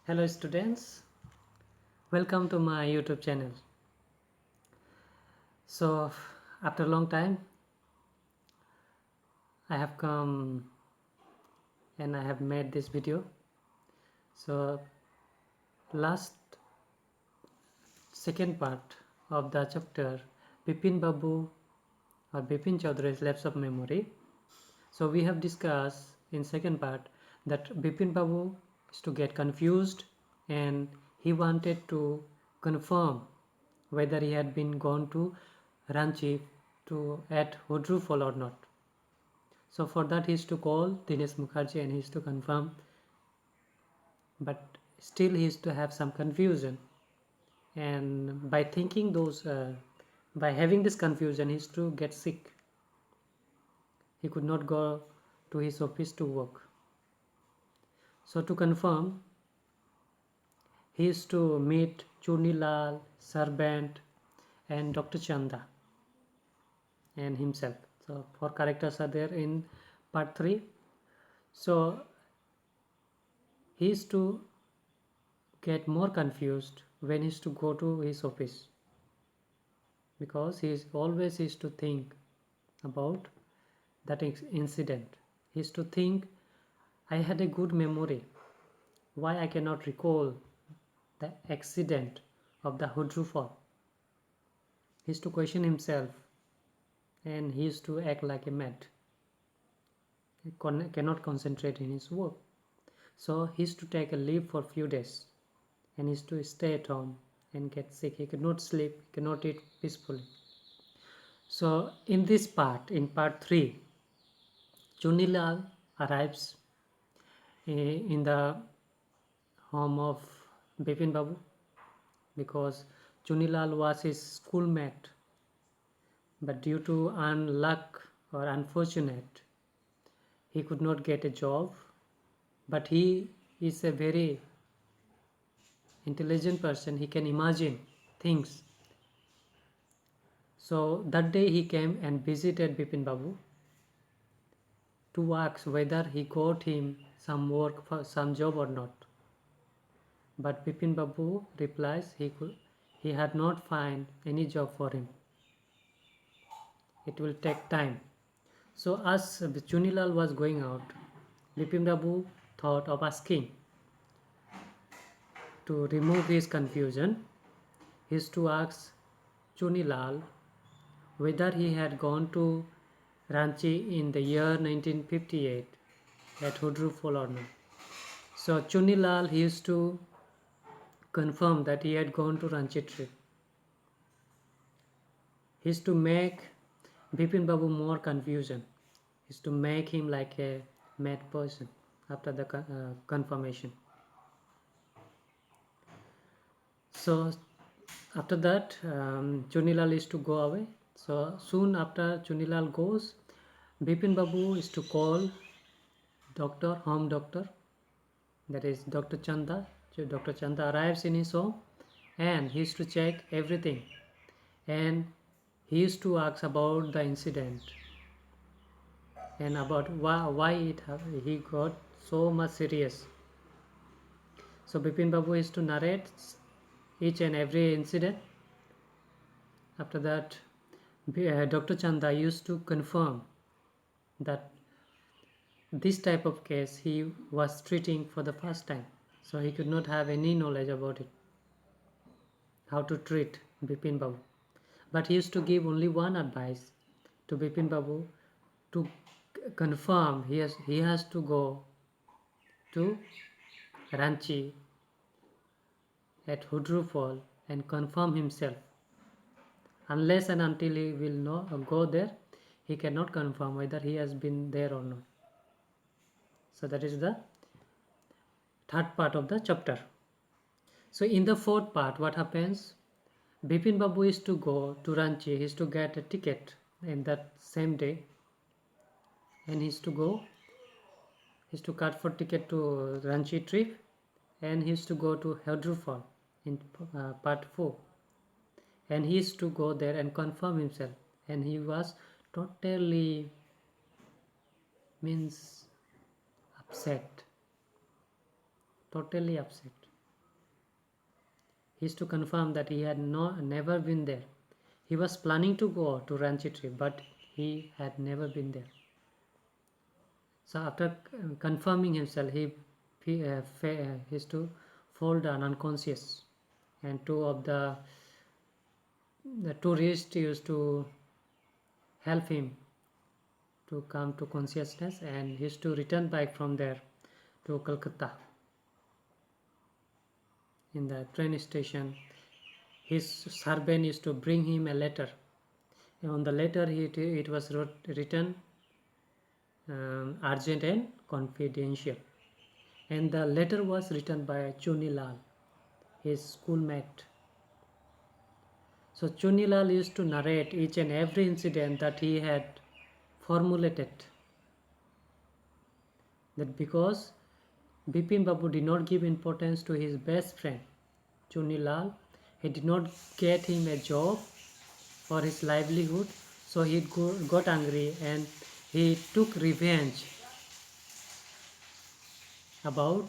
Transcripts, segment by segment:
Hello students, welcome to my YouTube channel. So after a long time I have come and I have made this video. So last second part of the chapter Bipin Babu or Bipin Chaudhary's lapse of memory. So we have discussed in second part that Bipin Babu is to get confused and he wanted to confirm whether he had been gone to Ranchi to at Hudru Fall or not. So for that he is to call Dinesh Mukherjee and he is to confirm, but still he is to have some confusion, and by thinking those by having this confusion he is to get sick. He could not go to his office to work. So to confirm, he is to meet Chunilal, Servant and Dr. Chanda and himself. So four characters are there in part 3. So he is to get more confused when he is to go to his office, because he is always is to think about that incident. He is to think, I had a good memory, why I cannot recall the accident of the Hudru Fall. He is to question himself and he is to act like a mad. He cannot concentrate in his work. So he is to take a leave for few days and he is to stay at home and get sick. He cannot sleep, he cannot eat peacefully. So in this part, in part 3, Chunilal arrives in the home of Bipin Babu, because Chunilal was his schoolmate, but due to unluck or unfortunate, he could not get a job. But he is a very intelligent person, he can imagine things. So that day he came and visited Bipin Babu to ask whether he got him some work for some job or not. But Bipin Babu replies he had not found any job for him. It will take time. So as Chunilal was going out, Bipin Babu thought of asking to remove his confusion. He is to ask Chunilal whether he had gone to Ranchi in the year 1958 at Hudru Fall or not. So Chunilal he used to confirm that he had gone to Ranchi trip. He is to make Bipin Babu more confusion. He is to make him like a mad person after the confirmation. So after that Chunilal is to go away. So soon after Chunilal goes, Bipin Babu is to call home doctor, that is Dr. Chanda. So Dr. Chanda arrives in his home and he is to check everything, and he is to ask about the incident and about why he got so much serious. So Bipin Babu is to narrate each and every incident. After that Dr. Chanda used to confirm that this type of case he was treating for the first time, so he could not have any knowledge about it, how to treat Bipin Babu. But he used to give only one advice to Bipin Babu, to confirm he has to go to Ranchi at Hudru Fall and confirm himself. Unless and until he will not go there, he cannot confirm whether he has been there or not. So that is the third part of the chapter. So in the fourth part, what happens? Bipin Babu is to go to Ranchi. He is to get a ticket in that same day, and he is to go. He is to cut for ticket to Ranchi trip, and he is to go to Hudru Fall in part 4, and he is to go there and confirm himself. And he was totally upset, totally upset. He is to confirm that he had never been there. He was planning to go to Ranchi trip, but he had never been there. So after confirming himself, he is to fall down unconscious, and two of the tourists used to help him to come to consciousness, and he used to return back from there to Calcutta. In the train station, his servant used to bring him a letter. And on the letter, it was written urgent and confidential. And the letter was written by Chuni Lal, his schoolmate. So Chuni Lal used to narrate each and every incident that he had formulated. That because Bipin Babu did not give importance to his best friend Chuni Lal, he did not get him a job for his livelihood, so he got angry and he took revenge about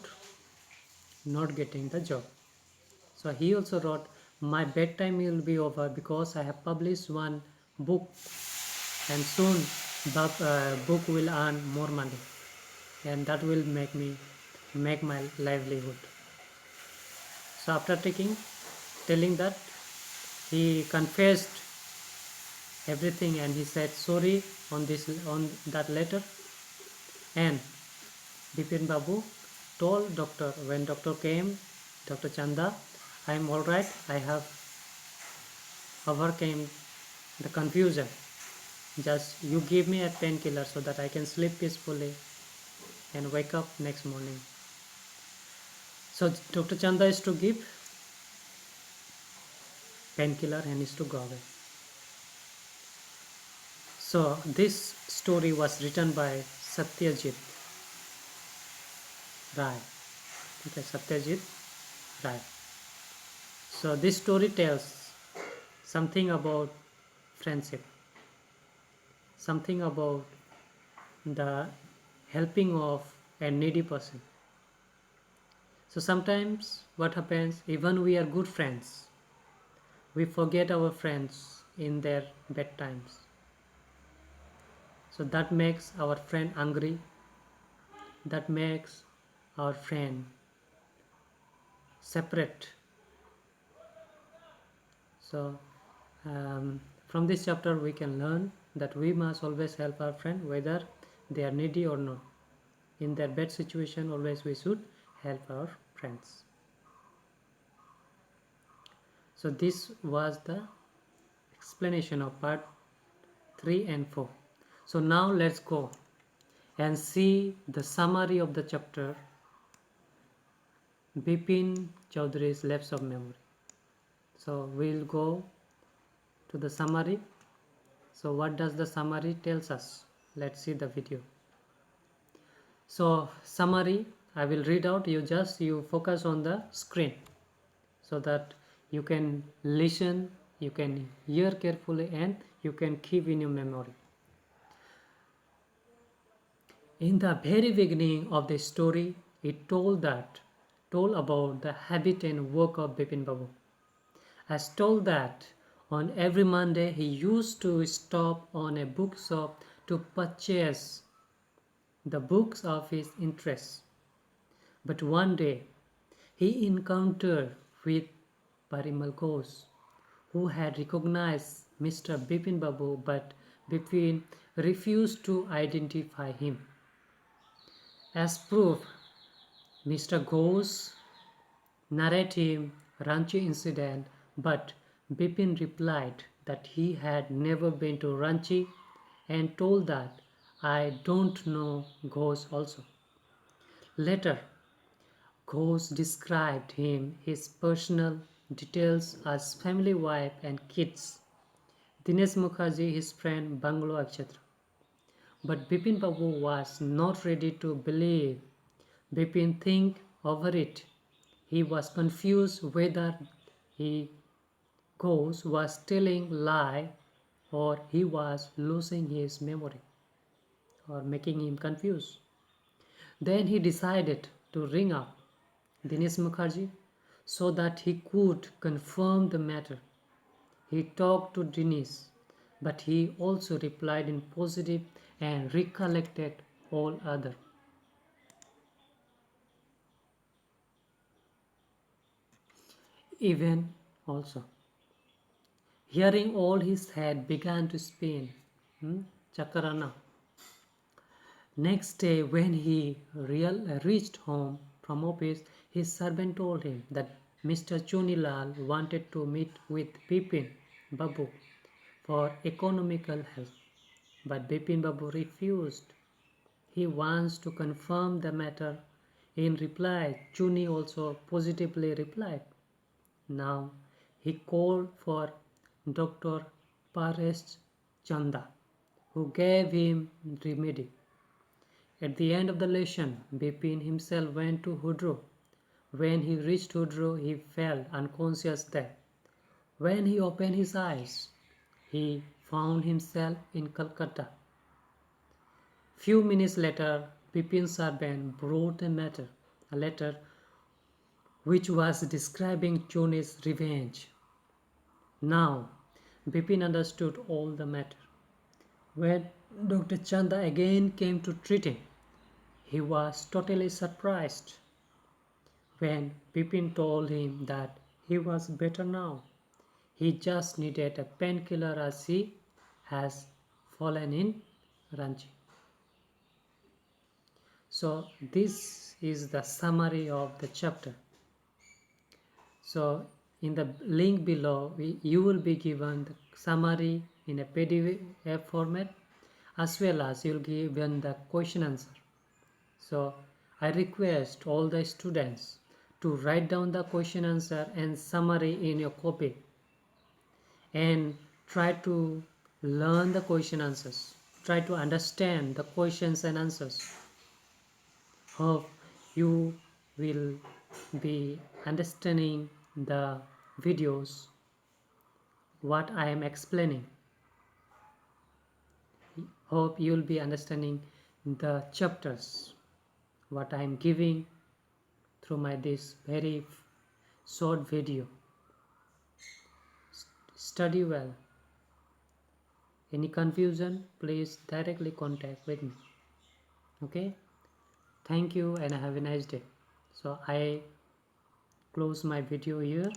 not getting the job. So he also wrote, my bedtime will be over because I have published one book, and soon the book will earn more money, and that will make my livelihood. So after telling that, he confessed everything, and he said sorry on that letter. And Bipin Babu told doctor, when doctor came, Dr. Chanda, I am all right, I have overcame the confusion, just you give me a painkiller so that I can sleep peacefully and wake up next morning. So Dr. Chanda is to give painkiller and is to go away. So this story was written by Satyajit Ray. Okay, Satyajit Ray. So this story tells something about friendship, something about the helping of a needy person. So sometimes what happens, even we are good friends, we forget our friends in their bad times. So that makes our friend angry, that makes our friend separate. So from this chapter we can learn that we must always help our friend whether they are needy or not. In their bad situation, always we should help our friends. So this was the explanation of part 3 and 4. So now let's go and see the summary of the chapter, Bipin Chaudhary's Lapse of Memory. So we'll go to the summary. So what does the summary tells us? Let's see the video. So summary, I will read out, you focus on the screen so that you can listen, you can hear carefully, and you can keep in your memory. In the very beginning of the story, it told about the habit and work of Bipin Babu. As told that on every Monday he used to stop on a bookshop to purchase the books of his interest. But one day he encountered with Parimal Ghosh, who had recognized Mr. Bipin Babu, but Bipin refused to identify him. As proof, Mr. Ghosh narrated Ranchi incident, but Bipin replied that he had never been to Ranchi and told that I don't know Ghosh also. Later, Ghosh described his personal details as family, wife and kids, Dinesh Mukherjee, his friend, bungalow, etc. But Bipin Babu was not ready to believe. Bipin think over it. He was confused whether Ghosh was telling lie or he was losing his memory or making him confused. Then he decided to ring up Dinesh Mukherjee. so that he could confirm the matter. He talked to Denise, but he also replied in positive and recollected all other. Even also, hearing all his head began to spin. Chakarana. Next day, when he reached home from office, his servant told him that Mr. Chunilal wanted to meet with Bipin Babu for economical help, but Bipin Babu refused. He wants to confirm the matter. In reply, Chuni also positively replied. Now he called for Dr. Paresh Chanda, who gave him remedy. At the end of the lesson, Bipin himself went to Hudro. When he reached Hudro, he fell unconscious there. When he opened his eyes, he found himself in Calcutta. Few minutes later, Bipin's servant brought a letter which was describing Chuni's revenge. Now, Bipin understood all the matter. When Dr. Chanda again came to treat him, he was totally surprised. When Bipin told him that he was better now, he just needed a painkiller as he has fallen in Ranchi. So this is the summary of the chapter. So in the link below, you will be given the summary in a PDF format, as well as you'll be given the question answer. So I request all the students to write down the question answer and summary in your copy and try to learn the question answers. Try to understand the questions and answers. Hope you will be understanding the videos what I am explaining. Hope you will be understanding the chapters what I am giving through my this very short video. Study well. Any confusion, please directly contact with me. Okay, thank you and have a nice day. So I close my video here.